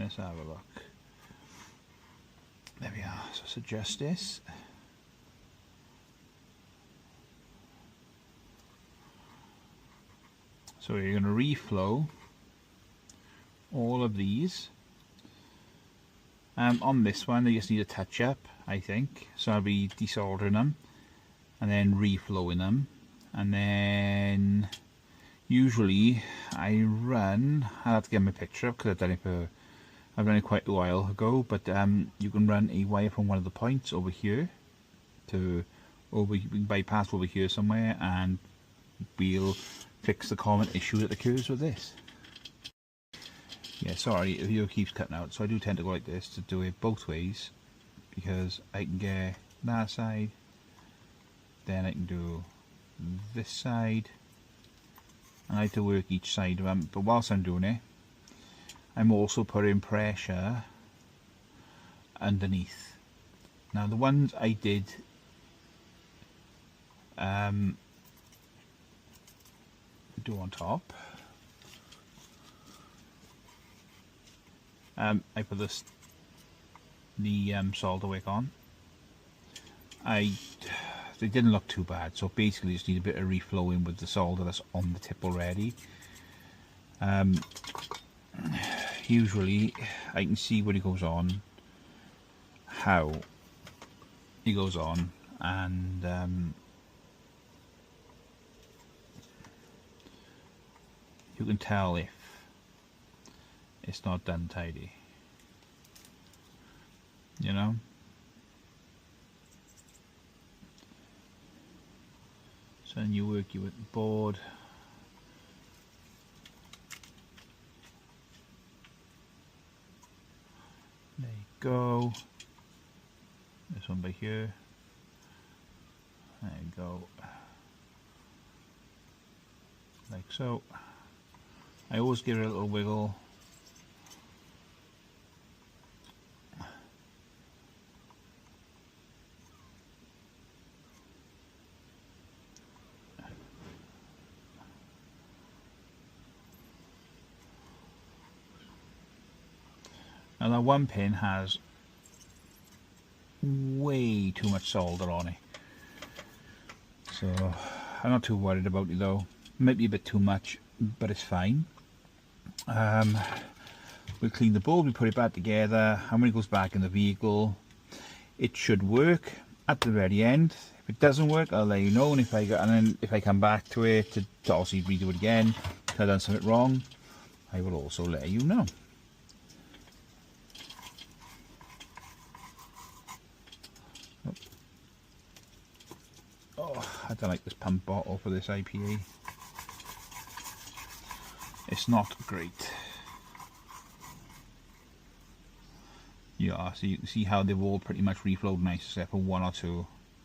Let's have a look. There we are. So let's adjust this. So you're going to reflow all of these. On this one, they just need a touch up, I think. So I'll be desoldering them and then reflowing them, and then usually I'll have to get my picture up because I've done it quite a while ago. But you can run a wire from one of the points over here to we can bypass over here somewhere, and we'll fix the common issue that occurs with this. Yeah, sorry, the video keeps cutting out, so I do tend to go like this to do it both ways, because I can get that side, then I can do this side, and I have to work each side of them. But whilst I'm doing it, I'm also putting pressure underneath. Now the ones I did do on top, I put the solder wick on. They didn't look too bad, so basically just need a bit of reflowing with the solder that's on the tip already. Usually I can see when it goes on, how it goes on, and you can tell if it's not done tidy, you know. So then you work with the board. There you go. This one by here. There you go. Like so. I always give it a little wiggle. Now that one pin has way too much solder on it, so I'm not too worried about it though. Might be a bit too much, but it's fine. We'll clean the board, we put it back together, and when it goes back in the vehicle, it should work at the very end. If it doesn't work, I'll let you know, and if I come back to it to obviously redo it again, if I've done something wrong, I will also let you know. Oh, I don't like this pump bottle for this IPA. It's not great. Yeah, so you can see how they've all pretty much reflowed nice except for one or two.